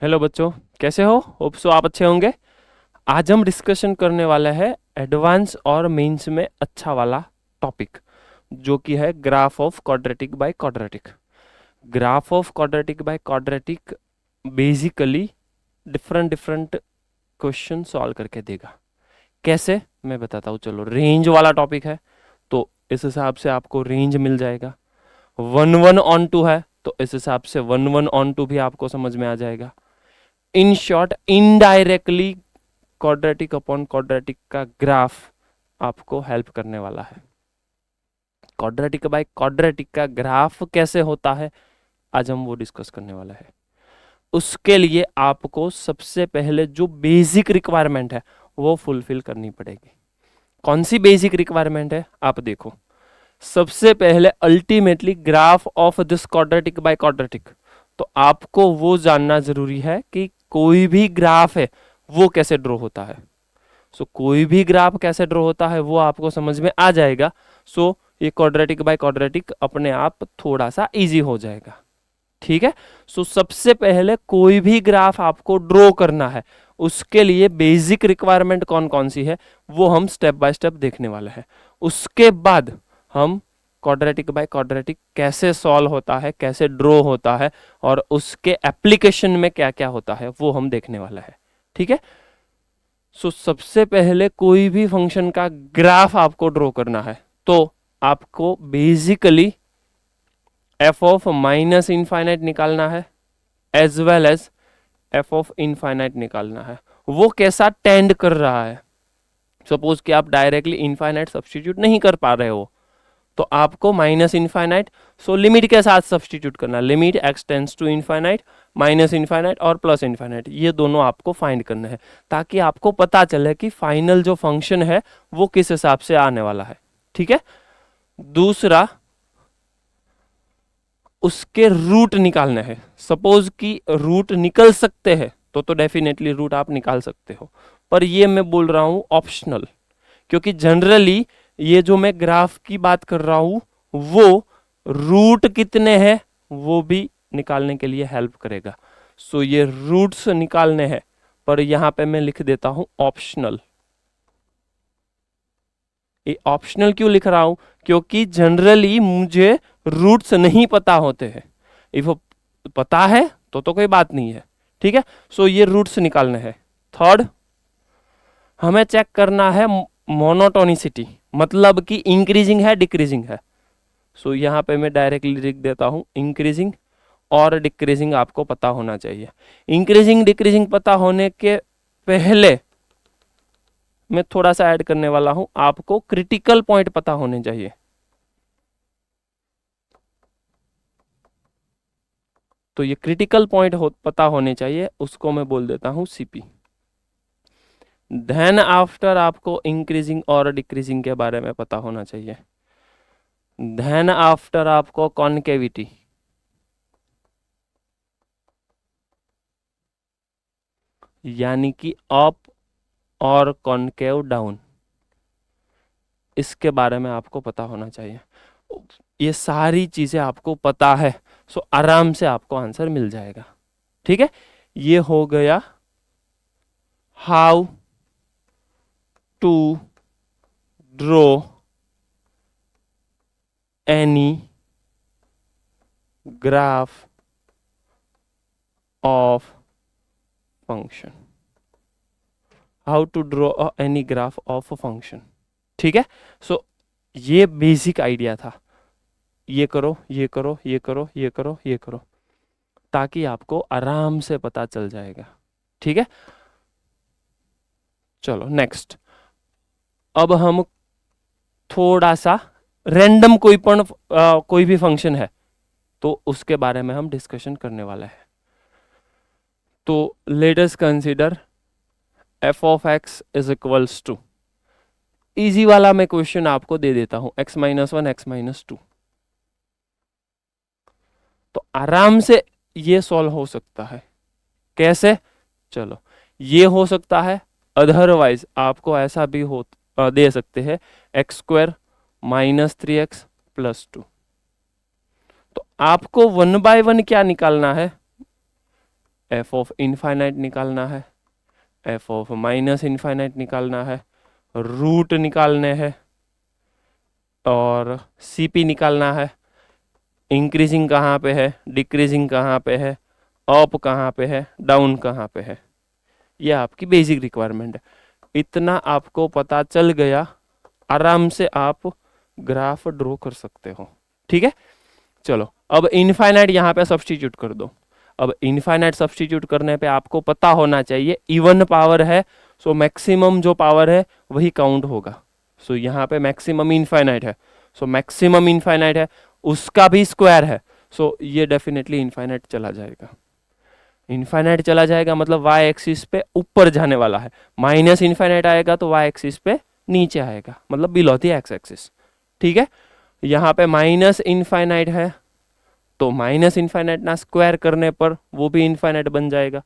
Hello बच्चों, कैसे हो? होप सो आप अच्छे होंगे। आज हम डिस्कशन करने वाले हैं एडवांस और मेंस में अच्छा वाला टॉपिक, जो कि है graph of quadratic by quadratic. Graph of quadratic by quadratic basically different different question solve करके देगा। कैसे, मैं बताता हूँ। चलो, रेंज वाला टॉपिक है तो इस हिसाब से आपको रेंज मिल जाएगा। वन वन ऑन टू है तो इस हिसाब से वन वन ऑन टू भी आपको समझ में आ जाएगा। In short, indirectly quadratic upon quadratic का ग्राफ आपको हेल्प करने वाला है। क्वाड्रेटिक बाय क्वाड्रेटिक का ग्राफ कैसे होता है, आज हम वो डिस्कस करने वाला है। उसके लिए आपको सबसे पहले जो बेसिक रिक्वायरमेंट है वो फुलफिल करनी पड़ेगी। कौन सी बेसिक रिक्वायरमेंट है, आप देखो। सबसे पहले ultimately graph of this quadratic by quadratic, तो आपको वो जानना जरूरी है कि कोई भी ग्राफ है वो कैसे ड्रॉ होता है। कोई भी ग्राफ कैसे ड्रॉ होता है वो आपको समझ में आ जाएगा। ये क्वाड्रेटिक बाय क्वाड्रेटिक अपने आप थोड़ा सा इजी हो जाएगा। ठीक है। सबसे पहले कोई भी ग्राफ आपको ड्रॉ करना है, उसके लिए बेसिक रिक्वायरमेंट कौन कौन सी है वो हम स्टेप बाय स्टेप देखने वाले हैं। उसके बाद हम क्वाड्रेटिक बाय क्वाड्रेटिक कैसे सॉल्व होता है, कैसे ड्रॉ होता है और उसके एप्लीकेशन में क्या क्या होता है वो हम देखने वाला है। ठीक है। सबसे पहले कोई भी फंक्शन का ग्राफ आपको ड्रॉ करना है तो आपको basically F of minus infinite निकालना है, as well as F of infinite निकालना है। वो कैसा टेंड कर रहा है। सपोज कि आप डायरेक्टली इनफाइनाइट सब्सटीट्यूट नहीं कर पा रहे हो तो आपको माइनस इनफाइनाइट, लिमिट के साथ सब्सटीट्यूट करना। Limit x tends to infinite, minus infinite और प्लस इनफाइनाइट, ये दोनों आपको फाइंड करना है ताकि आपको पता चले कि फाइनल जो फंक्शन है वो किस हिसाब से आने वाला है। ठीक है। दूसरा, उसके रूट निकालने हैं। सपोज कि रूट निकल सकते हैं तो डेफिनेटली रूट आप निकाल सकते हो, पर ये मैं बोल रहा हूं ऑप्शनल, क्योंकि जनरली ये जो मैं ग्राफ की बात कर रहा हूं वो रूट कितने हैं वो भी निकालने के लिए हेल्प करेगा। ये रूट्स निकालने हैं, पर यहां पे मैं लिख देता हूं ऑप्शनल। ये ऑप्शनल क्यों लिख रहा हूं, क्योंकि जनरली मुझे रूट्स नहीं पता होते हैं। इफ पता है तो कोई बात नहीं है। ठीक है। ये रूट्स निकालने हैं। थर्ड, हमें चेक करना है मोनोटोनिसिटी, मतलब कि इंक्रीजिंग है डिक्रीजिंग है। यहां पे मैं डायरेक्टली लिख देता हूं इंक्रीजिंग और डिक्रीजिंग आपको पता होना चाहिए। इंक्रीजिंग डिक्रीजिंग पता होने के पहले मैं थोड़ा सा ऐड करने वाला हूं, आपको क्रिटिकल पॉइंट पता होने चाहिए। तो ये क्रिटिकल पॉइंट पता होने चाहिए, उसको मैं बोल देता हूं सीपी। देन आफ्टर आपको इंक्रीजिंग और डिक्रीजिंग के बारे में पता होना चाहिए। देन आफ्टर आपको कॉन्केविटी, यानी कि अप और कॉन्केव डाउन, इसके बारे में आपको पता होना चाहिए। ये सारी चीजें आपको पता है, आराम से आपको आंसर मिल जाएगा। ठीक है। ये हो गया how to draw any graph of function. How to draw any graph of function. ठीक है। ये बेसिक आइडिया था। ये करो, ये करो, ये करो, ये करो, ये करो, ताकि आपको आराम से पता चल जाएगा। ठीक है। चलो नेक्स्ट, अब हम थोड़ा सा रैंडम कोई भी फंक्शन है तो उसके बारे में हम डिस्कशन करने वाला है। तो let us consider F of x is equals to, easy वाला मैं क्वेश्चन आपको दे देता हूं, x minus one x minus two. तो आराम से ये सॉल्व हो सकता है। कैसे? चलो, ये हो सकता है, अदरवाइज आपको ऐसा भी दे सकते हैं, x square minus three x plus two. तो आपको वन बाय वन क्या निकालना है, एफ ऑफ इनफाइनाइट निकालना है, एफ ऑफ माइनस इनफाइनाइट निकालना है, रूट निकालने हैं और सीपी निकालना है। इंक्रीजिंग कहाँ पे है, डिक्रीजिंग कहाँ पे है, अप कहाँ पे है, डाउन कहाँ पे है, ये आपकी बेसिक रिक्वायरमेंट है। इतना आपको पता चल गया, आराम से आप ग्राफ ड्रॉ कर सकते हो। ठीक है, चलो अब इनफाइनाइट यहाँ पे सब्स्टिट्यूट कर दो। अब इनफाइनाइट सब्स्टिट्यूट करने पे आपको पता होना चाहिए इवन पावर है, सो मैक्सिमम जो पावर है वही काउंट होगा। सो यहाँ पे मैक्सिमम इनफाइनाइट है, सो मैक्सिमम इनफाइनाइट है, उसका भी स्क्वायर है, सो ये डेफिनेटली इनफाइनाइट चला जाएगा। इनफाइनाइट चला जाएगा मतलब वाई एक्सिस पे ऊपर जाने वाला है, माइनस इनफाइनाइट आएगा तो वाई एक्सिस पे नीचे आएगा, मतलब बिलो दी एक्स एक्सिस। ठीक है, यहाँ पे माइनस इनफाइनाइट है तो माइनस इनफाइनाइट ना स्क्वायर करने पर वो भी इनफाइनाइट बन जाएगा।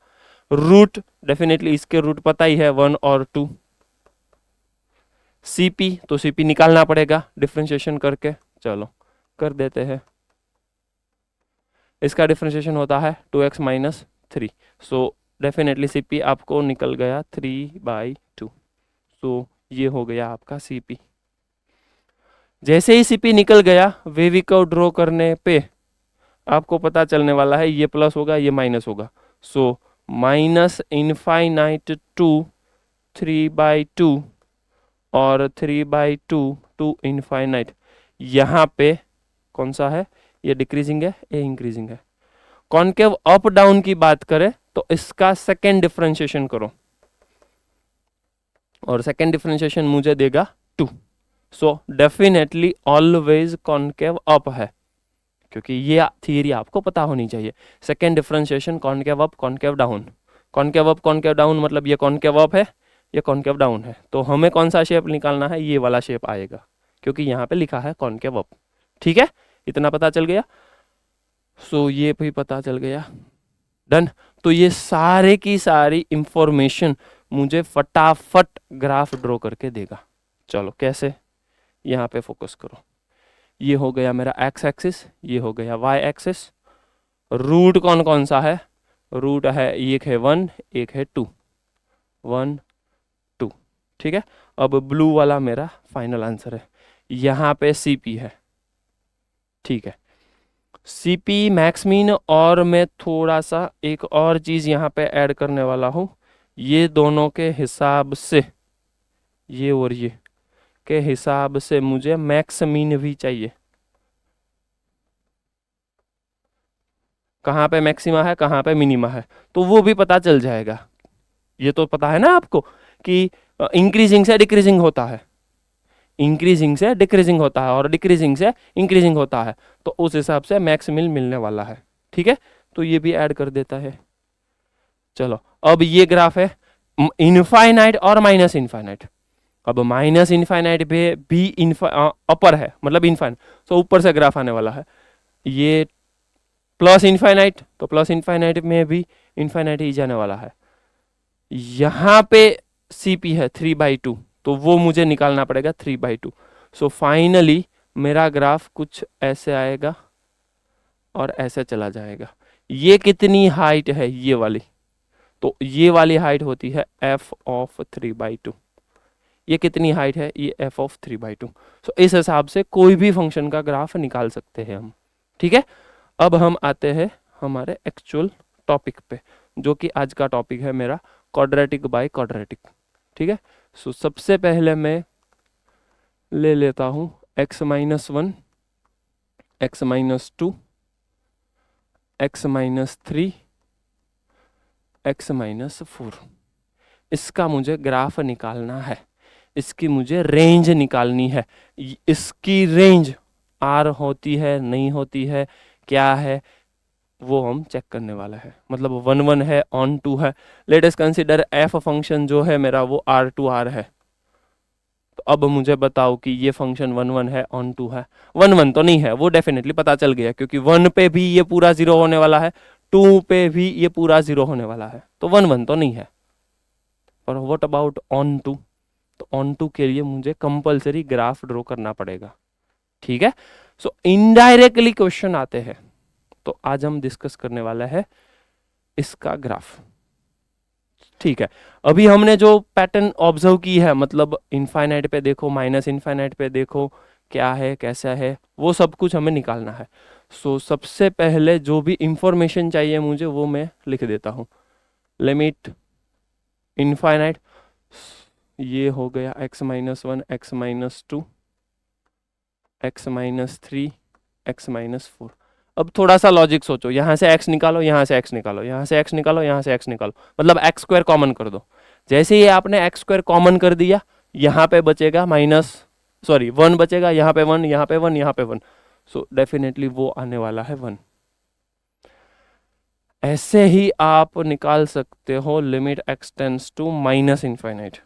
रूट डेफिनेटली इसके रूट पता ही है 1 और 2। सीपी तो सीपी निकालना पड़ेगा डिफरेंशिएशन करके, चलो कर देते हैं। इसका डिफरेंशिएशन होता है 2x minus 3, so definitely CP आपको निकल गया 3/2। सो ये हो गया आपका सीपी। जैसे ही सीपी निकल गया, वेवी कर्व ड्रॉ करने पे आपको पता चलने वाला है ये प्लस होगा ये माइनस होगा। सो माइनस इनफाइनाइट टू 3/2 और 3/2 टू इनफाइनाइट। यहाँ पे कौन सा है, ये डिक्रीजिंग है, ये इंक्रीजिंग है। कॉन्केव अप डाउन की बात करें तो इसका सेकेंड डिफरेंशिएशन करो और सेकेंड डिफरेंशिएशन मुझे देगा 2। So definitely always concave up है, क्योंकि ये थियरी आपको पता होनी चाहिए। Second differentiation concave up concave down, concave up concave down मतलब ये कॉन्केव अप है ये कॉन्केव डाउन है, तो हमें कौन सा शेप निकालना है, ये वाला शेप आएगा क्योंकि यहाँ पे लिखा है कॉन्केव अप। ठीक है, इतना पता चल गया। सो ये भी पता चल गया, डन। तो ये सारे की सारी इंफॉर्मेशन मुझे फटाफट ग्राफ ड्रॉ करके देगा। चलो कैसे, यहाँ पे फोकस करो। ये हो गया मेरा एक्स एक्सिस, ये हो गया वाई एक्सिस। रूट कौन कौन सा है, रूट है एक है 1 एक है 2, 1 2। ठीक है, अब ब्लू वाला मेरा फाइनल आंसर है, यहाँ पे सीपी है। ठीक है, सीपी मैक्स मीन, और मैं थोड़ा सा एक और चीज यहाँ पे ऐड करने वाला हूँ। ये दोनों के हिसाब से, ये और ये के हिसाब से मुझे मैक्स मीन भी चाहिए। कहाँ पे मैक्सिमा है कहाँ पे मिनिमा है तो वो भी पता चल जाएगा। ये तो पता है ना आपको कि इंक्रीजिंग से डिक्रीजिंग होता है, इंक्रीजिंग से डिक्रीजिंग होता है और डिक्रीजिंग से इंक्रीजिंग होता है, तो उस हिसाब से मैक्स मिल मिलने वाला है। ठीक है, तो ये भी ऐड कर देता है। चलो अब ये ग्राफ है इनफाइनाइट और माइनस इनफाइनाइट। अब माइनस इनफाइनाइट पे भी अपर है मतलब इनफाइनाइट, तो ऊपर से ग्राफ आने वाला है। ये प्लस इनफाइनाइट, तो प्लस इनफाइनाइट में भी इनफाइनाइट ही जाने वाला है। यहाँ पे सीपी है 3/2, तो वो मुझे निकालना पड़ेगा 3/2। सो फाइनली मेरा ग्राफ कुछ ऐसे आएगा और ऐसे चला जाएगा। ये कितनी हाइट है ये वाली, तो ये वाली हाइट होती है f ऑफ 3/2। ये कितनी हाइट है, ये f ऑफ 3/2। सो इस हिसाब से कोई भी फंक्शन का ग्राफ निकाल सकते हैं हम। ठीक है, अब हम आते हैं हमारे एक्चुअल टॉपिक पे, जो कि आज का टॉपिक है मेरा क्वाड्रेटिक बाय क्वाड्रेटिक। ठीक है, सो सबसे पहले मैं ले लेता हूं x-1, x-2, x-3, x-4। इसका मुझे ग्राफ निकालना है, इसकी मुझे रेंज निकालनी है। इसकी रेंज r होती है नहीं होती है क्या है वो हम चेक करने वाला है। मतलब 1 1 है, ऑन 2 है। Late us consider f function जो है मेरा वो r है। तो अब मुझे बताओ कि ये फंक्शन 1 1 है, ऑन 2 है। 1 1 तो नहीं है, वो डेफिनेटली पता चल गया क्योंकि 1 पे भी ये पूरा 0 होने वाला है, 2 पे भी ये पूरा 0 होने वाला है, तो 1 1 तो नहीं है। और व्हाट अबाउट ऑन 2, तो ऑन 2 के लिए मुझे कंपलसरी ग्राफ ड्रॉ करना पड़ेगा। ठीक है, सो इनडायरेक्टली क्वेश्चन आते हैं, तो आज हम डिस्कस करने वाला है इसका ग्राफ। ठीक है, अभी हमने जो पैटर्न ऑब्जर्व की है, मतलब इनफाइनाइट पे देखो, माइनस इनफाइनाइट पे देखो, क्या है कैसा है, वो सब कुछ हमें निकालना है। सो सबसे पहले जो भी इंफॉर्मेशन चाहिए मुझे वो मैं लिख देता हूँ। लिमिट इनफाइनाइट, ये हो गया x-1, x-2, x-3, x-4। अब थोड़ा सा लॉजिक सोचो, यहाँ से x निकालो, यहाँ से x निकालो, यहाँ से x निकालो, यहाँ से x निकालो, मतलब x स्क्वायर कॉमन कर दो। जैसे ही आपने x स्क्वायर कॉमन कर दिया, यहाँ पे बचेगा वन बचेगा, यहाँ पे 1, यहाँ पे 1, यहाँ पे 1। सो डेफिनेटली वो आने वाला है 1। ऐसे ही आप निकाल सकते हो limit x tends to minus infinite,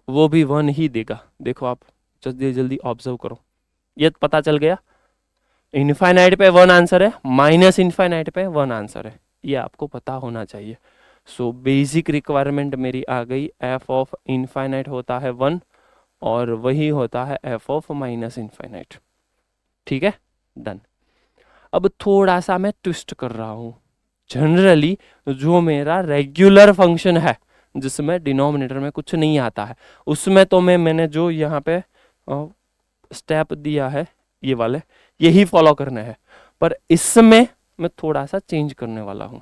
वो भी 1 ही देगा। देखो आप जल्दी जल्दी ऑब्जर्व करो, ये पता चल गया। इनफाइनाइट पे 1 आंसर है, माइनस इनफाइनाइट पे 1 आंसर है, ये आपको पता होना चाहिए। सो बेसिक रिक्वायरमेंट मेरी आ गई, एफ ऑफ इनफाइनाइट होता है 1 और वही होता है एफ ऑफ माइनस इनफाइनाइट। ठीक है, डन। अब थोड़ा सा मैं ट्विस्ट कर रहा हूं। जनरली जो मेरा रेगुलर फंक्शन है जिसमें डिनोमिनेटर में कुछ नहीं आता है, उसमें तो मैंने जो यहाँ पे स्टेप दिया है ये वाले, यही फॉलो करने हैं। पर इसमें मैं थोड़ा सा चेंज करने वाला हूं।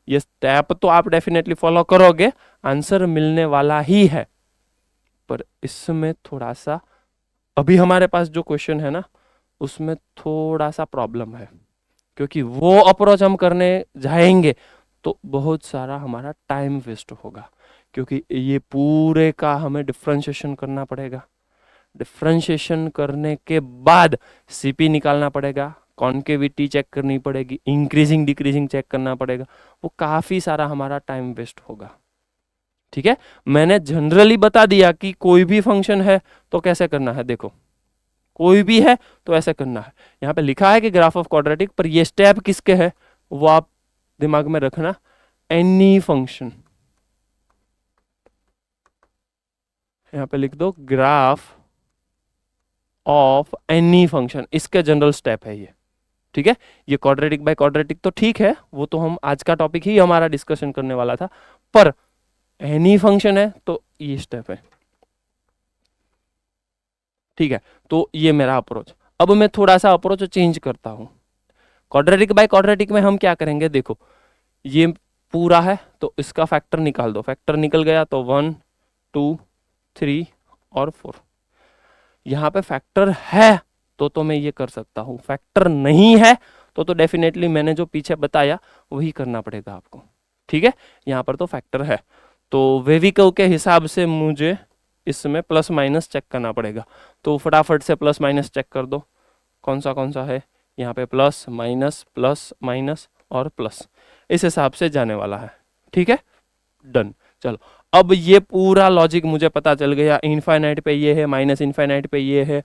ये स्टेप तो आप डेफिनेटली फॉलो करोगे, आंसर मिलने वाला ही है, पर इसमें थोड़ा सा, अभी हमारे पास जो क्वेश्चन है ना उसमें थोड़ा सा प्रॉब्लम है, क्योंकि वो अप्रोच हम करने जाएंगे तो बहुत सारा हमारा टाइम वेस्ट होगा, क्योंकि ये पूरे का हमें डिफरेंशिएशन करना पड़ेगा। डिफरेंशिएशन करने के बाद सीपी निकालना पड़ेगा, कॉन्केविटी चेक करनी पड़ेगी, इंक्रीजिंग डिक्रीजिंग चेक करना पड़ेगा, वो काफी सारा हमारा टाइम वेस्ट होगा। ठीक है, मैंने जनरली बता दिया कि कोई भी फंक्शन है तो कैसे करना है। देखो कोई भी है तो ऐसे करना है, यहाँ पे लिखा है कि ग्राफ ऑफ क्वाड्रेटिक, पर ये स्टेप किसके है वो आप दिमाग में रखना। एनी फंक्शन, यहाँ पे लिख दो ग्राफ ऑफ एनी फंक्शन, इसके जनरल स्टेप है ये। ठीक है, ये क्वाड्रेटिक बाय क्वाड्रेटिक तो ठीक है, वो तो हम आज का टॉपिक ही हमारा डिस्कशन करने वाला था, पर एनी फंक्शन है तो ये स्टेप है। ठीक है, तो ये मेरा अप्रोच। अब मैं थोड़ा सा अप्रोच चेंज करता हूं। क्वाड्रेटिक बाय क्वाड्रेटिक में हम क्या करेंगे, देखो ये पूरा है तो इसका फैक्टर निकाल दो, फैक्टर निकल गया तो 1, 2, 3 और 4। यहाँ पे फैक्टर है तो मैं ये कर सकता हूँ, फैक्टर नहीं है तो डेफिनेटली मैंने जो पीछे बताया वही करना पड़ेगा आपको। ठीक है, यहाँ पर तो फैक्टर है तो वेविकल के हिसाब से मुझे इसमें प्लस माइनस चेक करना पड़ेगा, तो फटाफट से प्लस माइनस चेक कर दो। कौन सा है, यहाँ पे प्लस माइनस और प्लस, इस हिसाब से जाने वाला है। ठीक है, डन। चलो अब ये पूरा लॉजिक मुझे पता चल गया, इनफाइनाइट पे ये है, माइनस इनफाइनाइट पे ये है,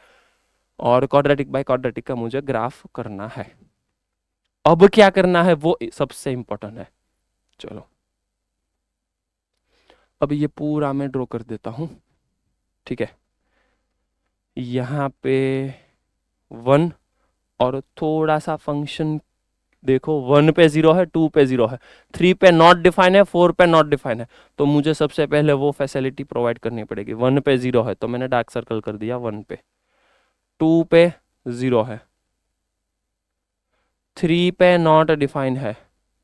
और क्वाड्रेटिक बाय क्वाड्रेटिक का मुझे ग्राफ करना है। अब क्या करना है वो सबसे इंपॉर्टेंट है। चलो अब ये पूरा मैं ड्रॉ कर देता हूं। ठीक है, यहाँ पे 1 और थोड़ा सा फंक्शन देखो, 1 पे 0 है, 2 पे 0 है, 3 पे नॉट डिफाइन है, 4 पे नॉट डिफाइन है, तो मुझे सबसे पहले वो फैसिलिटी प्रोवाइड करनी पड़ेगी। 1 पे 0 है तो मैंने डार्क सर्कल कर दिया 1 पे, 2 पे 0 है, 3 पे नॉट डिफाइन है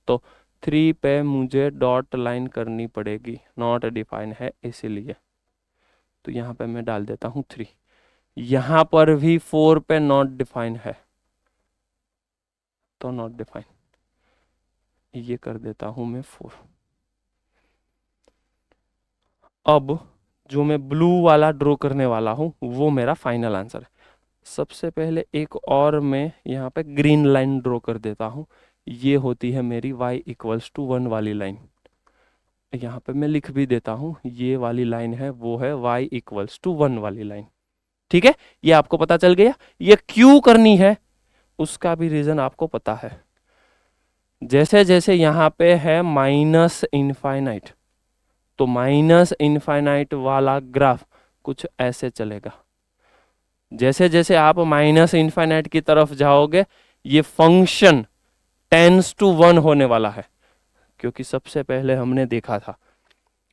तो 3 पे मुझे डॉट लाइन करनी पड़ेगी, नॉट डिफाइन है इसीलिए, तो यहाँ पे मैं डाल देता हूँ 3। यहाँ पर भी 4 पे नॉट डिफाइन है तो नॉट डिफाइन, ये कर देता हूं मैं 4। अब जो मैं ब्लू वाला ड्रॉ करने वाला हूं वो मेरा फाइनल आंसर है। सबसे पहले एक और मैं यहाँ पे ग्रीन लाइन ड्रॉ कर देता हूं, ये होती है मेरी y = 1 वाली लाइन। यहाँ पे मैं लिख भी देता हूं, ये वाली लाइन है वो है y = 1 वाली लाइन। ठीक है, ये आपको पता चल गया। ये क्यों करनी है उसका भी रीजन आपको पता है। जैसे जैसे यहाँ पे है माइनस इनफाइनाइट, तो माइनस इनफाइनाइट वाला ग्राफ कुछ ऐसे चलेगा। जैसे जैसे आप माइनस इनफाइनाइट की तरफ जाओगे ये फंक्शन टेंस टू 1 होने वाला है, क्योंकि सबसे पहले हमने देखा था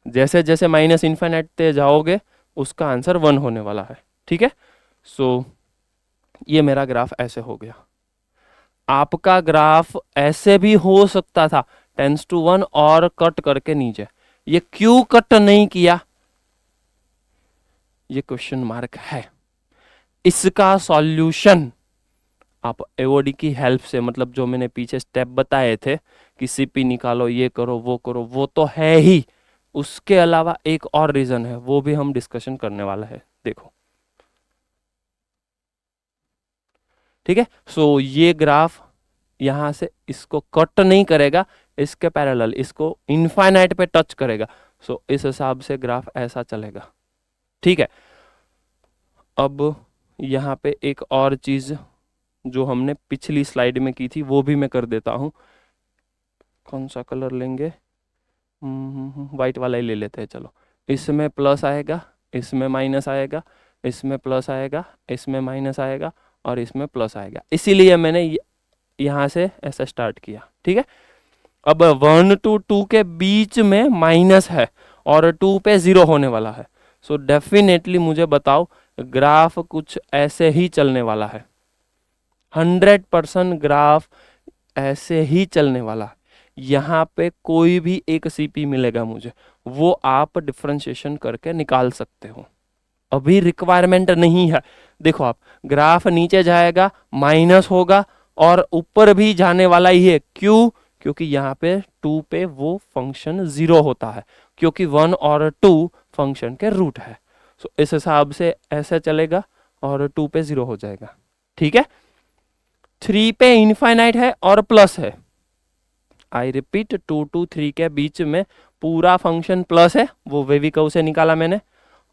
जैसे जैसे माइनस इन्फाइनाइट पे जाओगे उसका आंसर 1 होने वाला है। ठीक है, सो ये मेरा ग्राफ ऐसे हो गया। आपका ग्राफ ऐसे भी हो सकता था, टेंस टू 1 और कट करके नीचे। ये क्यों कट नहीं किया, ये क्वेश्चन मार्क है। इसका सॉल्यूशन आप एओडी की हेल्प से, मतलब जो मैंने पीछे स्टेप बताए थे कि सीपी निकालो, ये करो, वो तो है ही। उसके अलावा एक और रीजन है, वो भी हम डिस्कशन करने वाला है। देखो, ठीक है, सो ये ग्राफ यहां से इसको कट नहीं करेगा, इसके पैरेलल इसको इनफाइनाइट पे टच करेगा। सो इस हिसाब से ग्राफ ऐसा चलेगा। ठीक है, अब यहाँ पे एक और चीज जो हमने पिछली स्लाइड में की थी वो भी मैं कर देता हूं। कौन सा कलर लेंगे, व्हाइट वाला ही ले लेते हैं। चलो, इसमें प्लस आएगा, इसमें माइनस आएगा, इसमें प्लस आएगा, इसमें माइनस आएगा और इसमें प्लस आएगा, इसीलिए मैंने यहाँ से ऐसा स्टार्ट किया। ठीक है, अब 1 to 2 के बीच में माइनस है और 2 पे 0 होने वाला है। सो डेफिनेटली मुझे बताओ, ग्राफ कुछ ऐसे ही चलने वाला है। 100% ग्राफ ऐसे ही चलने वाला है। यहाँ पे कोई भी एक सीपी मिलेगा मुझे, वो आप डिफरेंशिएशन करके निकाल सकते हो, अभी रिक्वायरमेंट नहीं है। देखो, आप ग्राफ नीचे जाएगा, माइनस होगा और ऊपर भी जाने वाला ही है। क्यों? क्योंकि यहाँ पे 2 पे वो फंक्शन 0 होता है, क्योंकि 1 और 2 फंक्शन के रूट है। सो इस हिसाब से ऐसे चलेगा और 2 पे 0 हो जाएगा। ठीक है, 3 पे इनफाइनाइट है और प्लस है। आई रिपीट, 2 to 3 के बीच में पूरा फंक्शन प्लस है, वो वेवी कर्व से निकाला मैंने,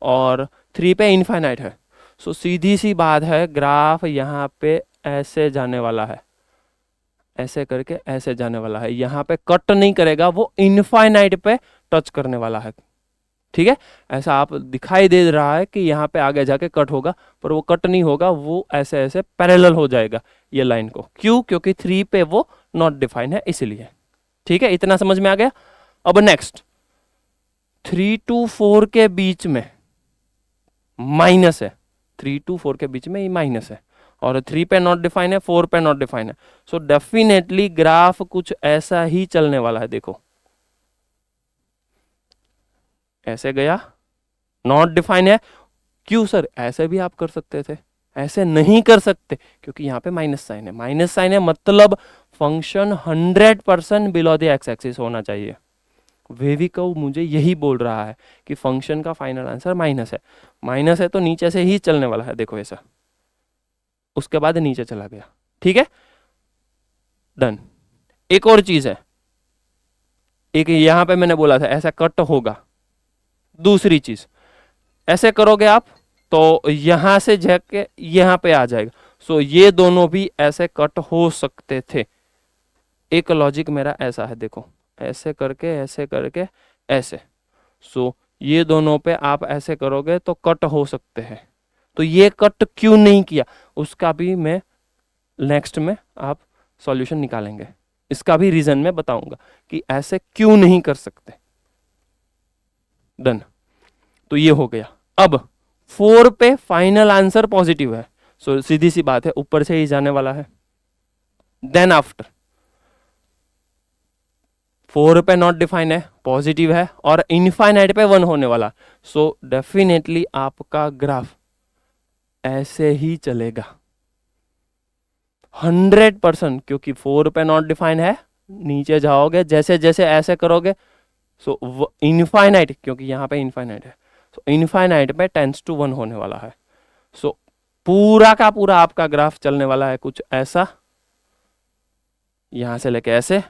और 3 पे इनफाइनाइट है। सो सीधी सी बात है, ग्राफ यहाँ पे ऐसे जाने वाला है, ऐसे करके ऐसे जाने वाला है। यहाँ पे कट नहीं करेगा, वो इनफाइनाइट पे टच करने वाला है। ठीक है, ऐसा आप दिखाई दे रहा है कि यहाँ पे आगे जाके कट होगा, पर वो कट नहीं होगा, वो ऐसे ऐसे पैरेलल हो जाएगा ये लाइन को। क्यों? क्योंकि 3 पे वो नॉट डिफाइन है, इसलिए। ठीक है, इतना समझ में आ गया। अब नेक्स्ट, 3 to 4 के बीच में माइनस है, 3 to 4 के बीच में ये माइनस है, और 3 पे नॉट डिफाइन है, 4 पे नॉट डिफाइन है। सो डेफिनेटली ग्राफ कुछ ऐसा ही चलने वाला है। देखो, ऐसे गया, नॉट डिफाइन है। क्यों सर? ऐसे भी आप कर सकते थे, ऐसे नहीं कर सकते, क्योंकि यहाँ पे माइनस साइन है। माइनस साइन है मतलब function 100% below the x axis होना चाहिए। वेवी कर्व मुझे यही बोल रहा है कि फंक्शन का फाइनल आंसर माइनस है। माइनस है तो नीचे से ही चलने वाला है। देखो ऐसा, उसके बाद नीचे चला गया। ठीक है, डन। एक और चीज है, एक यहां पे मैंने बोला था ऐसा कट होगा। दूसरी चीज, ऐसे करोगे आप तो यहां से जाके यहां पे आ जाएगा। सो ये दोनों भी ऐसे कट हो सकते थे। एक लॉजिक मेरा ऐसा है, देखो, ऐसे करके ऐसे। सो ये दोनों पे आप ऐसे करोगे तो कट हो सकते हैं। तो ये कट क्यों नहीं किया, उसका भी मैं नेक्स्ट में आप सॉल्यूशन निकालेंगे। इसका भी रीजन मैं बताऊंगा कि ऐसे क्यों नहीं कर सकते। डन, तो ये हो गया। अब 4 पे फाइनल आंसर पॉजिटिव है, सो सीधी सी बात है, ऊपर से ही जाने वाला है। देन आफ्टर 4 पे नॉट डिफाइन है, पॉजिटिव है, और इनफाइनाइट पे 1 होने वाला। सो डेफिनेटली आपका ग्राफ ऐसे ही चलेगा 100%, क्योंकि 4 पे नॉट डिफाइन है। नीचे जाओगे, जैसे जैसे ऐसे करोगे, सो इनफाइनाइट, क्योंकि यहाँ पे इनफाइनाइट है, सो इनफाइनाइट पे टेंस टू 1 होने वाला है। सो पूरा का पूरा आपका ग्राफ चलने वाला है कुछ ऐसा, यहां से लेके ऐसे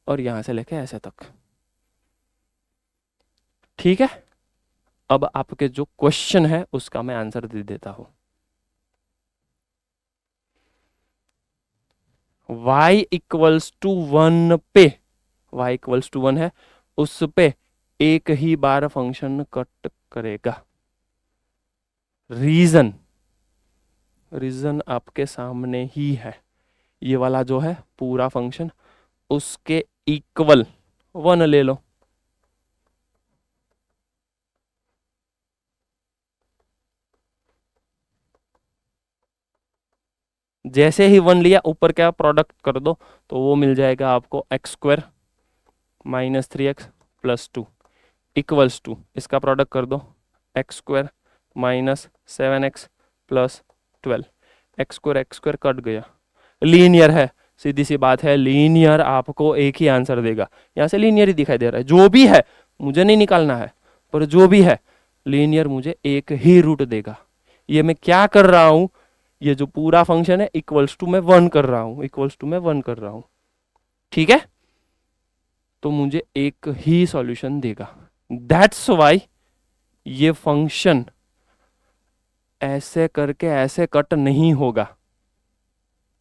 और यहां से लेके ऐसे तक। ठीक है, अब आपके जो क्वेश्चन है उसका मैं आंसर दे देता हूं। y इक्वल्स टू 1 पे, y इक्वल्स टू 1 है, उस पे एक ही बार फंक्शन कट करेगा। रीजन रीजन आपके सामने ही है। ये वाला जो है पूरा फंक्शन उसके इक्वल 1 ले लो। जैसे ही 1 लिया ऊपर क्या प्रोडक्ट कर दो तो वो मिल जाएगा आपको x² minus 3x plus 2 equals to, इसका प्रोडक्ट कर दो x² minus 7x plus 12। x² cut गया, लीनियर है, सीधी सी बात है, लीनियर आपको एक ही आंसर देगा। यहाँ से लीनियर ही दिखाई दे रहा है, जो भी है मुझे नहीं निकालना है, पर जो भी है लीनियर मुझे एक ही रूट देगा। ये मैं क्या कर रहा हूं, ये जो पूरा फंक्शन है इक्वल्स टू मैं 1 कर रहा हूं, इक्वल्स टू मैं 1 कर रहा हूं, ठीक है। तो मुझे एक ही सॉल्यूशन देगा। दैट्स वाई ये फंक्शन ऐसे करके ऐसे कट नहीं होगा,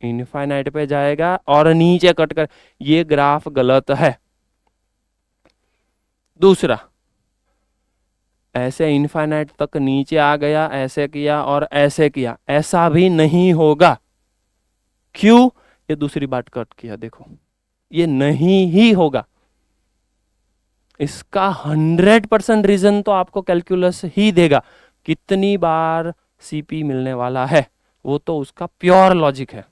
इनफाइनाइट पे जाएगा और नीचे कट कर, ये ग्राफ गलत है। दूसरा, ऐसे इनफाइनाइट तक नीचे आ गया, ऐसे किया और ऐसे किया, ऐसा भी नहीं होगा। क्यों? ये दूसरी बात कट किया, देखो ये नहीं ही होगा। इसका 100% रीजन तो आपको कैलकुलस ही देगा, कितनी बार सीपी मिलने वाला है, वो तो उसका प्योर लॉजिक है,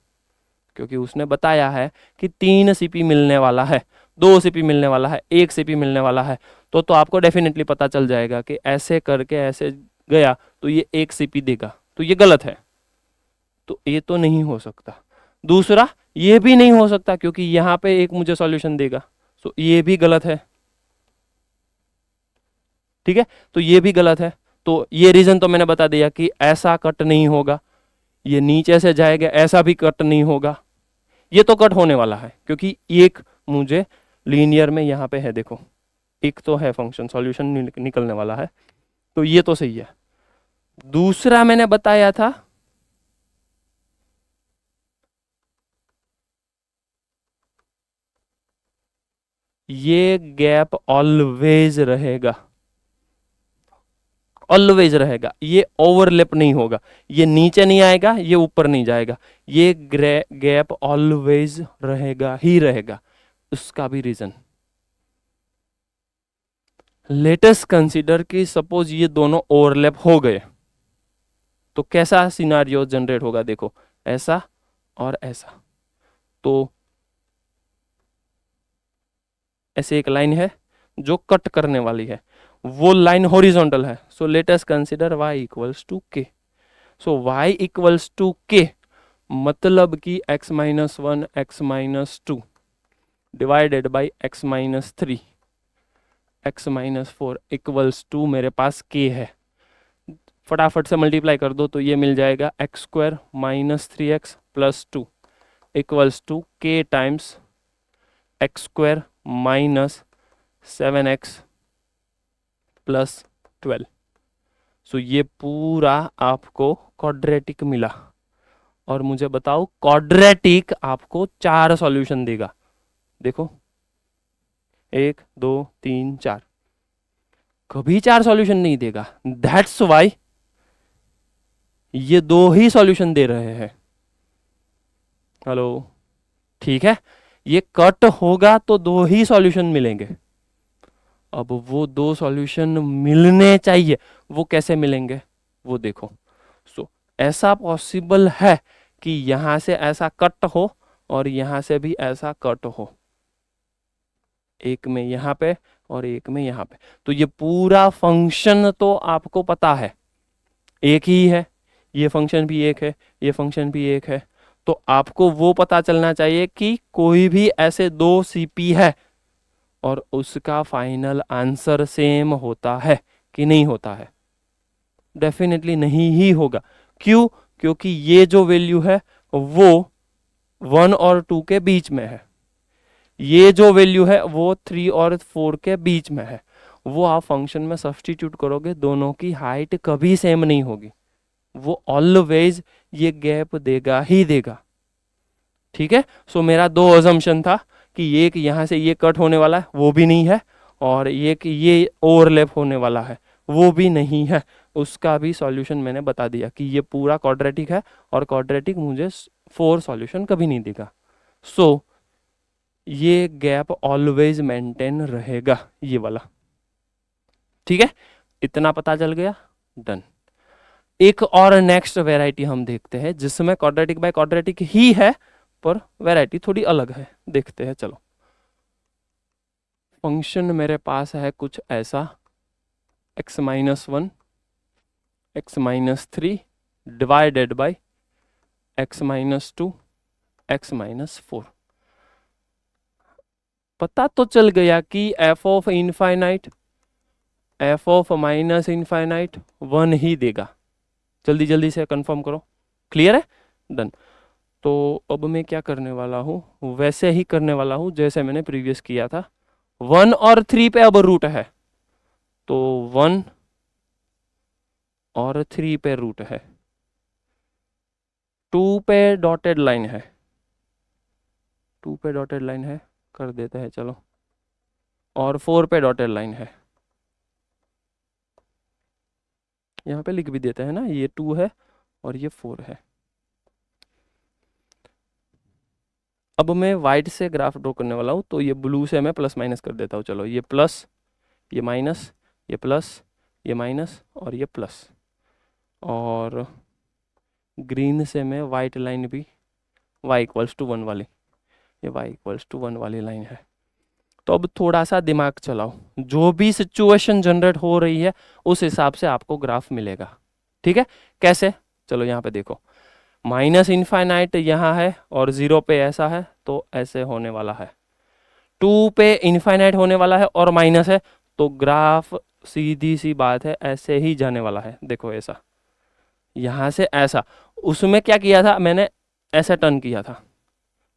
क्योंकि उसने बताया है कि 3 सीपी मिलने वाला है, 2 सीपी मिलने वाला है, 1 सीपी मिलने वाला है, तो आपको डेफिनेटली पता चल जाएगा कि ऐसे करके ऐसे गया तो ये 1 सीपी देगा, तो ये गलत है, तो ये तो नहीं हो सकता। दूसरा, ये भी नहीं हो सकता क्योंकि यहाँ पे एक मुझे सॉल्यूशन देगा, तो ये भी गलत है, ठीक है, तो ये भी गलत है। तो ये रीजन तो मैंने बता दिया कि ऐसा कट नहीं होगा, ये नीचे से जाएगा, ऐसा भी कट नहीं होगा, ये तो कट होने वाला है क्योंकि एक मुझे लीनियर में यहाँ पे है, देखो एक तो है फंक्शन, सॉल्यूशन निकलने वाला है, तो ये तो सही है। दूसरा मैंने बताया था ये गैप ऑलवेज रहेगा, ऑलवेज रहेगा, ये ओवरलैप नहीं होगा, ये नीचे नहीं आएगा, ये ऊपर नहीं जाएगा, ये गैप ऑलवेज रहेगा ही रहेगा। उसका भी रीजन, लेटेस्ट कंसीडर कि सपोज ये दोनों ओवरलैप हो गए तो कैसा सिनारियो जनरेट होगा, देखो ऐसा और ऐसा, तो ऐसे एक लाइन है जो कट करने वाली है, वो लाइन हॉरिजॉन्टल है, so let us consider y equals to k। So y equals to k मतलब कि x minus 1 x minus 2 divided by x minus 3 x minus 4 equals to मेरे पास k है, फटाफट से मल्टीप्लाई कर दो तो ये मिल जाएगा x² minus 3x plus 2 equals to k times x² minus 7x plus 12। So ये पूरा आपको क्वाड्रेटिक मिला, और मुझे बताओ क्वाड्रेटिक आपको 4 सॉल्यूशन देगा, देखो 1 2 3 4, कभी 4 सॉल्यूशन नहीं देगा। दैट्स वाई ये 2 ही सॉल्यूशन दे रहे हैं। हेलो, ठीक है, ये कट होगा तो 2 ही सॉल्यूशन मिलेंगे। अब वो 2 सॉल्यूशन मिलने चाहिए, वो कैसे मिलेंगे वो देखो। सो ऐसा पॉसिबल है कि यहां से ऐसा कट हो और यहां से भी ऐसा कट हो, एक में यहां पे और एक में यहां पे, तो ये पूरा फंक्शन तो आपको पता है एक ही है, ये फंक्शन भी एक है, ये फंक्शन भी एक है, तो आपको वो पता चलना चाहिए कि कोई भी ऐसे 2 सीपी है और उसका फाइनल आंसर सेम होता है कि नहीं होता है। डेफिनेटली नहीं ही होगा। क्यों? क्योंकि ये जो वैल्यू है वो 1 और 2 के बीच में है, ये जो वैल्यू है वो 3 और 4 के बीच में है, वो आप फंक्शन में सब्स्टिट्यूट करोगे, दोनों की हाइट कभी सेम नहीं होगी, वो ऑलवेज ये गैप देगा ही देगा, ठीक है। सो मेरा 2 अजम्पशन था कि एक यहां से ये कट होने वाला है, वो भी नहीं है, और एक ये ओवरलैप होने वाला है, वो भी नहीं है। उसका भी सॉल्यूशन मैंने बता दिया कि ये पूरा क्वाड्रेटिक है, और क्वाड्रेटिक मुझे 4 सॉल्यूशन कभी नहीं देगा। सो ये गैप ऑलवेज मेंटेन रहेगा, ये वाला। ठीक है, इतना पता चल गया, डन। एक और नेक्स्ट वैरायटी हम देखते हैं जिसमें क्वाड्रेटिक बाय क्वाड्रेटिक ही है पर वैरायटी थोड़ी अलग है, देखते हैं चलो। फंक्शन मेरे पास है कुछ ऐसा, x-1 x-3 divided by x-2 x-4। पता तो चल गया कि f of infinite f of minus infinite 1 ही देगा। जल्दी जल्दी से कंफर्म करो, क्लियर है, डन। तो अब मैं क्या करने वाला हूँ, वैसे ही करने वाला हूँ जैसे मैंने प्रीवियस किया था। 1 और 3 पे अब रूट है, तो 1 और 3 पे रूट है, 2 पे डॉटेड लाइन है, 2 पे डॉटेड लाइन है, कर देते हैं चलो, और 4 पे डॉटेड लाइन है, यहाँ पे लिख भी देते हैं ना, ये 2 है और ये 4 है। अब मैं वाइट से ग्राफ ड्रॉ करने वाला हूँ, तो ये ब्लू से मैं प्लस माइनस कर देता हूँ। चलो, ये प्लस, ये माइनस, ये प्लस, ये माइनस और ये प्लस, और ग्रीन से मैं वाइट लाइन भी y=1 वाली, ये y=1 वाली लाइन है। तो अब थोड़ा सा दिमाग चलाओ, जो भी सिचुएशन जनरेट हो रही है उस हिसाब से आपको ग्राफ मिलेगा। ठीक है, कैसे, चलो यहाँ पे देखो, माइनस इनफाइनाइट यहाँ है और 0 पे ऐसा है, तो ऐसे होने वाला है। 2 पे इनफाइनाइट होने वाला है और माइनस है, तो ग्राफ सीधी सी बात है ऐसे ही जाने वाला है। देखो ऐसा, यहाँ से ऐसा, उसमें क्या किया था मैंने, ऐसे टर्न किया था,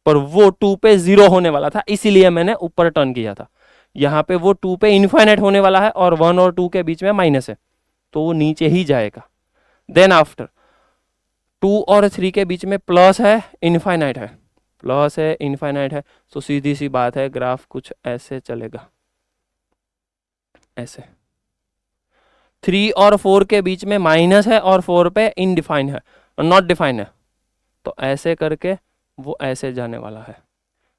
पर वो 2 पे 0 होने वाला था इसीलिए मैंने ऊपर टर्न किया था। यहाँ पे वो 2 पे इनफाइनाइट होने वाला है और 1 और 2 के बीच में माइनस है, तो वो नीचे ही जाएगा। देन आफ्टर 2 और 3 के बीच में प्लस है, इनफाइनाइट है, प्लस है, इनफाइनाइट है, तो सीधी सी बात है ग्राफ कुछ ऐसे चलेगा, ऐसे। 3 और 4 के बीच में माइनस है और 4 पे इनडिफाइन है, नॉट डिफाइन है, तो ऐसे करके वो ऐसे जाने वाला है।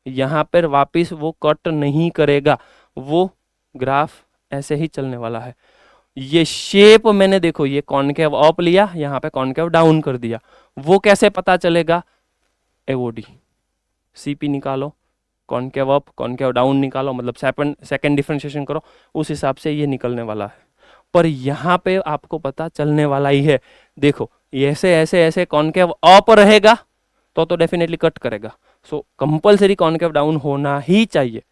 यहाँ पर वापिस वो कट नहीं करेगा, वो ग्राफ ऐसे ही चलने वाला है। ये शेप मैंने देखो, ये कॉनकेव अप लिया, यहाँ पे कॉनकेव डाउन कर दिया, वो कैसे पता चलेगा, एओडी सीपी निकालो, कॉनकेव अप कॉनकेव डाउन निकालो, मतलब सेकंड डिफरेंशिएशन करो, उस हिसाब से ये निकलने वाला है। पर यहाँ पे आपको पता चलने वाला ही है, देखो ऐसे ऐसे ऐसे कॉनकेव अप रहेगा तो डेफिनेटली कट करेगा, सो कंपलसरी कॉनकेव डाउन होना ही चाहिए,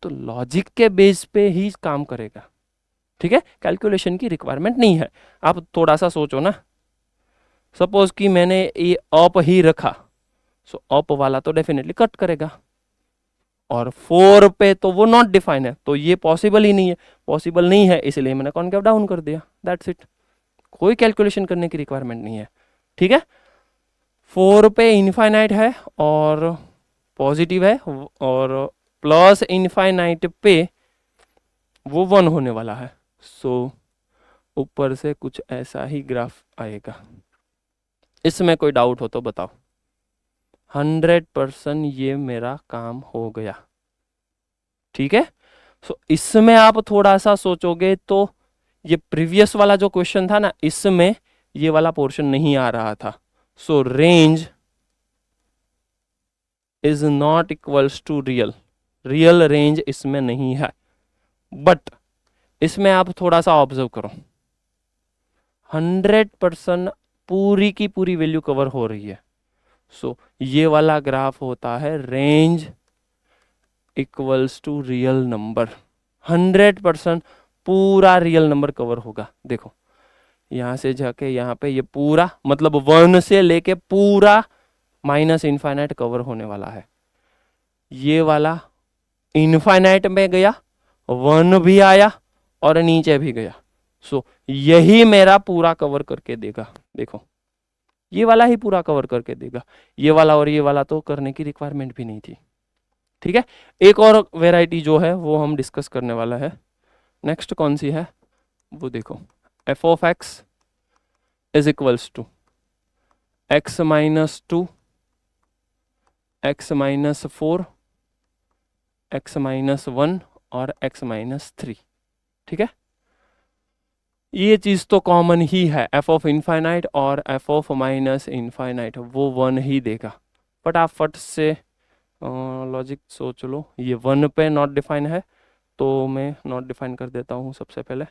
तो लॉजिक के बेस पे ही काम करेगा। ठीक है, कैलकुलेशन की रिक्वायरमेंट नहीं है। आप थोड़ा सा सोचो ना, सपोज कि मैंने ये अप ही रखा, सो अप वाला तो डेफिनेटली कट करेगा, और 4 पे तो वो नॉट डिफाइन है, तो ये पॉसिबल ही नहीं है, पॉसिबल नहीं है इसलिए मैंने कॉनकेव डाउन कर दिया, दैट्स इट। कोई कैलकुलेशन करने की रिक्वायरमेंट नहीं है। ठीक है, 4 पे इनफाइनाइट है और पॉजिटिव है, और प्लस इनफाइनाइट पे वो 1 होने वाला है, सो ऊपर से कुछ ऐसा ही ग्राफ आएगा। इसमें कोई डाउट हो तो बताओ। 100% ये मेरा काम हो गया। ठीक है, सो इसमें आप थोड़ा सा सोचोगे तो ये प्रीवियस वाला जो क्वेश्चन था ना, इसमें ये वाला पोर्शन नहीं आ रहा था, so range is not equals to real, real range इसमें नहीं है। बट इसमें आप थोड़ा सा ऑब्जर्व करो, 100% पूरी की पूरी वैल्यू कवर हो रही है, सो ये वाला ग्राफ होता है range equals to real number. 100% पूरा रियल नंबर कवर होगा। देखो यहां से जाके यहाँ पे ये पूरा, मतलब 1 से लेके पूरा माइनस इनफाइनाइट कवर होने वाला है। ये वाला इनफाइनाइट में गया, 1 भी आया और नीचे भी गया, सो यही मेरा पूरा कवर करके देगा। देखो ये वाला ही पूरा कवर करके देगा, ये वाला और ये वाला तो करने की रिक्वायरमेंट भी नहीं थी। ठीक है, एक और वेराइटी जो है वो हम डिस्कस करने वाला है। नेक्स्ट कौन सी है वो देखो, F of x is equals to x-2 x-4 x-1 और x-3, ठीक है। ये चीज तो कॉमन ही है, f ऑफ इनफाइनाइट और f ऑफ माइनस इनफाइनाइट वो 1 ही देगा। फटाफट से लॉजिक सोच लो, ये 1 पे नॉट डिफाइन है तो मैं नॉट डिफाइन कर देता हूँ सबसे पहले,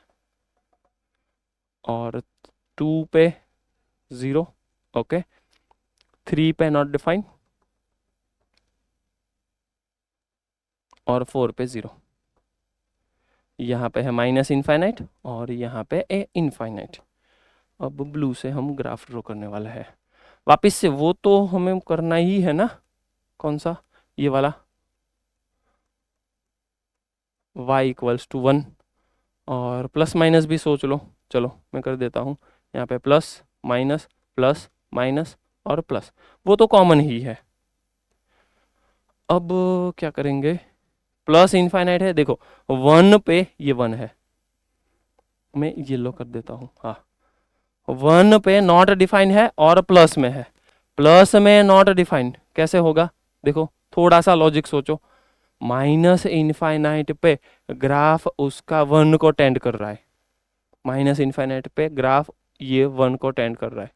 और 2 पे 0, ओके, 3 पे नॉट डिफाइन और 4 पे 0। यहाँ पे है माइनस इनफाइनाइट और यहाँ पे ए इनफाइनाइट। अब ब्लू से हम ग्राफ ड्रॉ करने वाला है। वापिस से वो तो हमें करना ही है ना, कौन सा, ये वाला y इक्वल्स टू 1, और प्लस माइनस भी सोच लो, चलो मैं कर देता हूँ। यहाँ पे प्लस माइनस और प्लस, वो तो कॉमन ही है। अब क्या करेंगे, प्लस इनफाइनाइट है, देखो 1 पे ये 1 है, मैं येलो कर देता हूँ, हाँ 1 पे नॉट डिफाइन है और प्लस में है, प्लस में नॉट डिफाइन कैसे होगा, देखो थोड़ा सा लॉजिक सोचो, माइनस इनफाइनाइट पे ग्राफ उसका 1 को टेंड कर रहा है, माइनस इनफाइनाइट पे ग्राफ ये 1 को टेंड कर रहा है,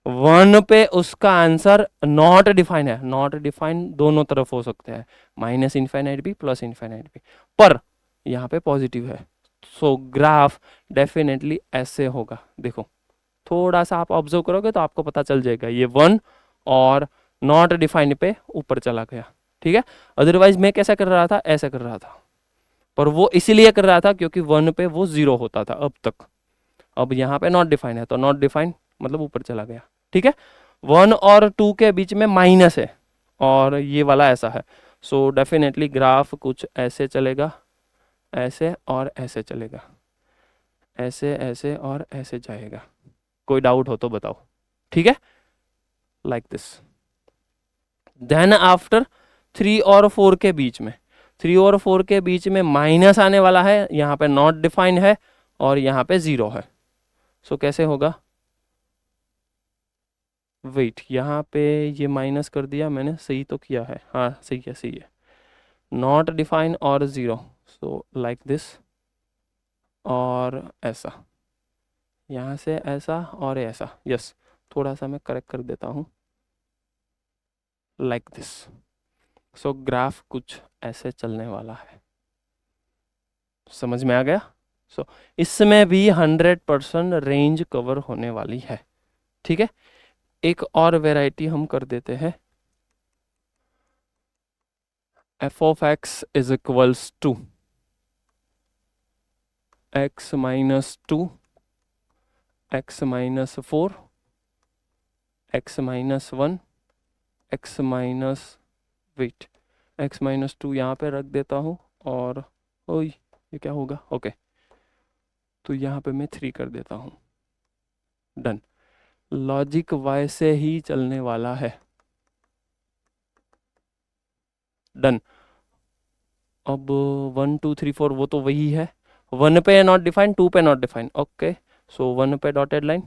1 पे उसका आंसर नॉट डिफाइन है, नॉट डिफाइन दोनों तरफ हो सकते हैं, माइनस इनफाइनाइट भी प्लस इनफाइनाइट भी, पर यहाँ पे पॉजिटिव है, सो ग्राफ डेफिनेटली ऐसे होगा। देखो थोड़ा सा आप ऑब्जर्व करोगे तो आपको पता चल जाएगा, ये 1 और नॉट डिफाइंड पे ऊपर चला गया, ठीक है। अदरवाइज मैं कैसा कर रहा था, ऐसा कर रहा था, पर वो इसीलिए कर रहा था क्योंकि 1 पे वो 0 होता था अब तक, अब यहाँ पे नॉट डिफाइन है तो नॉट डिफाइन मतलब ऊपर चला गया, ठीक है। 1 और 2 के बीच में माइनस है और ये वाला ऐसा है, सो डेफिनेटली ग्राफ कुछ ऐसे चलेगा, ऐसे और ऐसे चलेगा, ऐसे ऐसे और ऐसे जाएगा। कोई डाउट हो तो बताओ, ठीक है, लाइक दिस। देन आफ्टर 3 और 4 के बीच में, 3 और 4 के बीच में माइनस आने वाला है, यहाँ पे नॉट डिफाइंड है और यहाँ पे 0 है, सो कैसे होगा, वेट यहाँ पे ये माइनस कर दिया मैंने, सही तो किया है, हाँ सही है सही है, नॉट डिफाइन और 0, सो लाइक दिस, और ऐसा, यहाँ से ऐसा और ऐसा, यस थोड़ा सा मैं करेक्ट कर देता हूँ, लाइक दिस। सो ग्राफ कुछ ऐसे चलने वाला है, समझ में आ गया। सो इसमें भी 100% रेंज कवर होने वाली है, ठीक है। एक और वेराइटी हम कर देते हैं, f of x is equals to x-2, x-4, x-1, x minus, wait x-2 यहाँ पे रख देता हूँ, और ओई ये क्या होगा, ओके तो यहाँ पे मैं 3 कर देता हूँ, डन। लॉजिक वैसे ही चलने वाला है, डन। अब 1 2 3 4 वो तो वही है, 1 पे नॉट डिफाइन, 2 पे नॉट डिफाइन, ओके, सो 1 पे डॉटेड लाइन,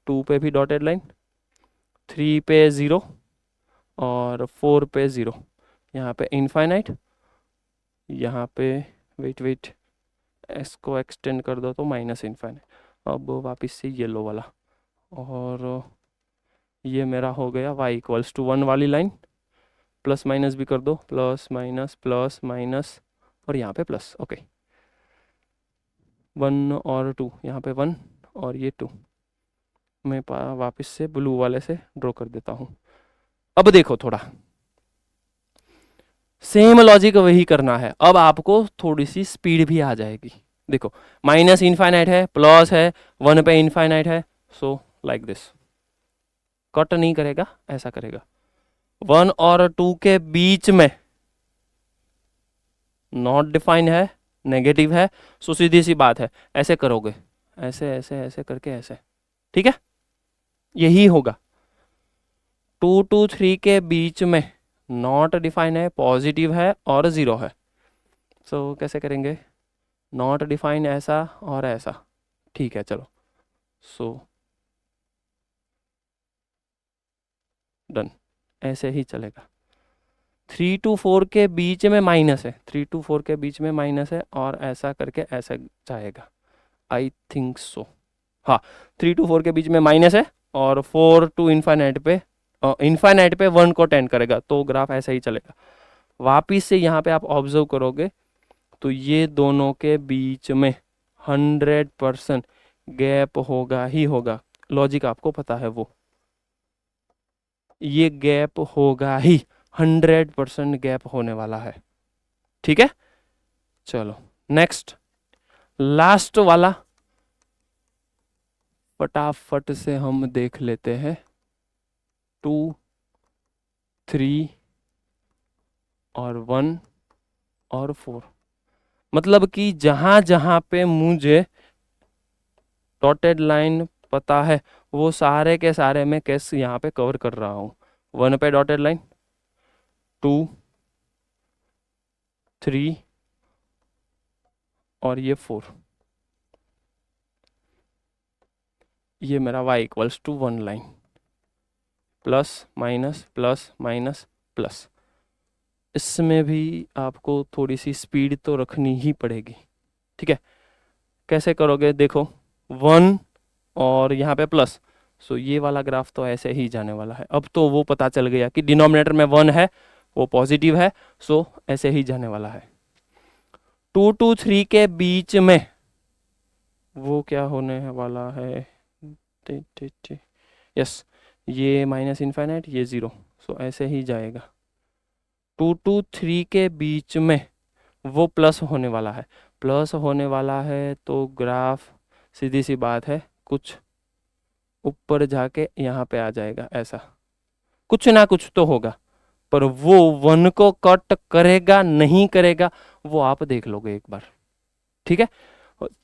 2 पे भी डॉटेड लाइन, 3 पे 0 और 4 पे 0, यहाँ पे इनफाइनाइट, यहाँ पे वेट इसको एक्सटेंड कर दो तो माइनस इनफाइनाइट। अब वापस से येलो वाला, और ये मेरा हो गया y इक्वल्स टू 1 वाली लाइन, प्लस माइनस भी कर दो, प्लस माइनस और यहाँ पे प्लस, ओके 1 और 2, यहाँ पे 1 और ये 2, मैं वापस से ब्लू वाले से ड्रॉ कर देता हूँ। अब देखो थोड़ा सेम लॉजिक वही करना है, अब आपको थोड़ी सी स्पीड भी आ जाएगी। देखो माइनस इनफाइनाइट है, प्लस है, 1 पे इनफाइनाइट है, सो लाइक दिस, कट नहीं करेगा, ऐसा करेगा, 1 और 2 के बीच में नॉट डिफाइन है, नेगेटिव है, सो सीधी सी बात है ऐसे करोगे, ऐसे ऐसे ऐसे करके ऐसे, ठीक है, यही होगा। 2 to 3 के बीच में नॉट डिफाइन है, पॉजिटिव है और 0 है, सो कैसे करेंगे, नॉट डिफाइन ऐसा और ऐसा, ठीक है चलो, सो डन, ऐसे ही चलेगा। 3 to 4 के बीच में माइनस है, 3 to 4 के बीच में माइनस है और ऐसा करके ऐसा जाएगा, आई थिंक सो। हाँ, 3 to 4 के बीच में माइनस है और 4 to इन्फाइनाइट पे 1 को टेंड करेगा, तो ग्राफ ऐसा ही चलेगा। वापिस से यहाँ पे आप ऑब्जर्व करोगे तो ये दोनों के बीच में 100% गैप होगा ही होगा, लॉजिक आपको पता है वो, ये गैप होगा ही, 100% गैप होने वाला है। ठीक है, चलो नेक्स्ट लास्ट वाला फटाफट से हम देख लेते हैं। 2 3 और 1 और 4, मतलब कि जहां जहां पे मुझे डॉटेड लाइन पता है वो सारे के सारे मैं केस यहाँ पे कवर कर रहा हूँ। 1 पे डॉटेड लाइन, 2 3 और ये 4, ये मेरा y equals to 1 line, plus minus plus minus plus. इसमें भी आपको थोड़ी सी स्पीड तो रखनी ही पड़ेगी। ठीक है, कैसे करोगे, देखो 1 और यहाँ पे प्लस, सो ये वाला ग्राफ तो ऐसे ही जाने वाला है। अब तो वो पता चल गया कि डिनोमिनेटर में 1 है, वो पॉजिटिव है, सो ऐसे ही जाने वाला है। 2 to 3 के बीच में वो क्या होने वाला है, यस, ये माइनस इन्फाइनाइट, ये 0, सो ऐसे ही जाएगा। 2 to 3 के बीच में वो प्लस होने वाला है, प्लस होने वाला है तो ग्राफ सीधी सी बात है कुछ ऊपर जाके यहाँ पे आ जाएगा, ऐसा कुछ ना कुछ तो होगा, पर वो 1 को कट करेगा नहीं करेगा वो आप देख लोगे एक बार। ठीक है,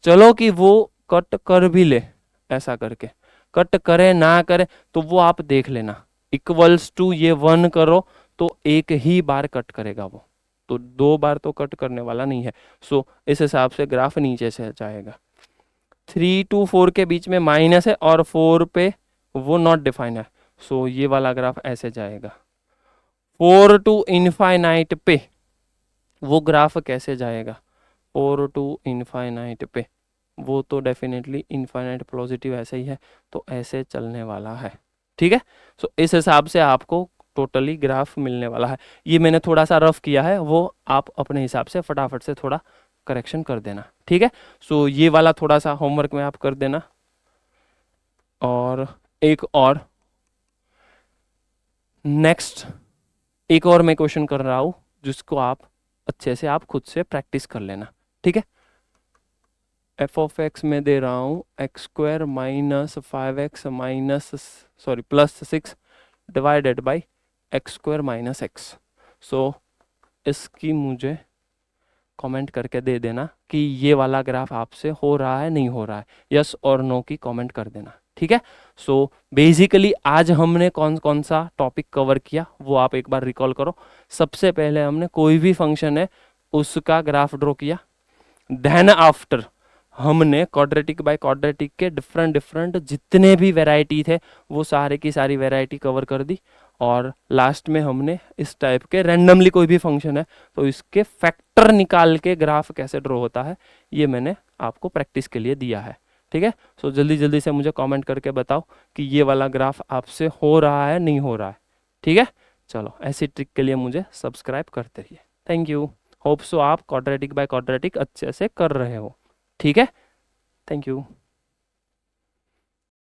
चलो कि वो कट कर भी ले, ऐसा करके कट करे ना करे तो वो आप देख लेना, इक्वल्स टू ये 1 करो तो एक ही बार कट करेगा वो, तो 2 बार तो कट करने वाला नहीं है। सो इस हिसाब से ग्राफ नीचे से जाएगा। 3 to 4 के बीच में माइनस है और 4 पे वो नॉट डिफाइन है, सो ये वाला ग्राफ ऐसे जाएगा। 4 to इनफाइनाइट पे वो ग्राफ कैसे जाएगा, 4 to इनफाइनाइट पे वो तो डेफिनेटली इनफाइनाइट पॉजिटिव ऐसे ही है, तो ऐसे चलने वाला है। ठीक है, सो इस हिसाब से आपको टोटली ग्राफ मिलने वाला है। ये मैंने थोड़ा सा रफ किया है, वो आप अपने हिसाब से फटाफट से थोड़ा करेक्शन कर देना। ठीक है, सो ये वाला थोड़ा सा होमवर्क में आप कर देना। और एक और नेक्स्ट एक और मैं क्वेश्चन कर रहा हूं जिसको आप अच्छे से आप खुद से प्रैक्टिस कर लेना। ठीक है, एफ ऑफ एक्स में दे रहा हूं x² minus 5x minus plus 6 divided by x² minus x. So इसकी मुझे कमेंट करके दे देना कि ये वाला ग्राफ आपसे हो रहा है नहीं हो रहा है, यस और नो की कमेंट कर देना। ठीक है, सो बेसिकली आज हमने कौन कौन सा टॉपिक कवर किया वो आप एक बार रिकॉल करो। सबसे पहले हमने कोई भी फंक्शन है उसका ग्राफ ड्रॉ किया, देन आफ्टर हमने क्वाड्रेटिक बाय क्वाड्रेटिक के डिफरेंट जितने भी वैरायटी थे वो सारे की सारी वैरायटी कवर कर दी, और लास्ट में हमने इस टाइप के रैंडमली कोई भी फंक्शन है तो इसके फैक्टर निकाल के ग्राफ कैसे ड्रॉ होता है ये मैंने आपको प्रैक्टिस के लिए दिया है। ठीक है, सो जल्दी जल्दी से मुझे कमेंट करके बताओ कि ये वाला ग्राफ आपसे हो रहा है नहीं हो रहा है। ठीक है, चलो ऐसी ट्रिक के लिए मुझे सब्सक्राइब करते रहिए। थैंक यू, होप सो आप क्वाड्रेटिक बाय क्वाड्रेटिक अच्छे से कर रहे हो। ठीक है, थैंक यू।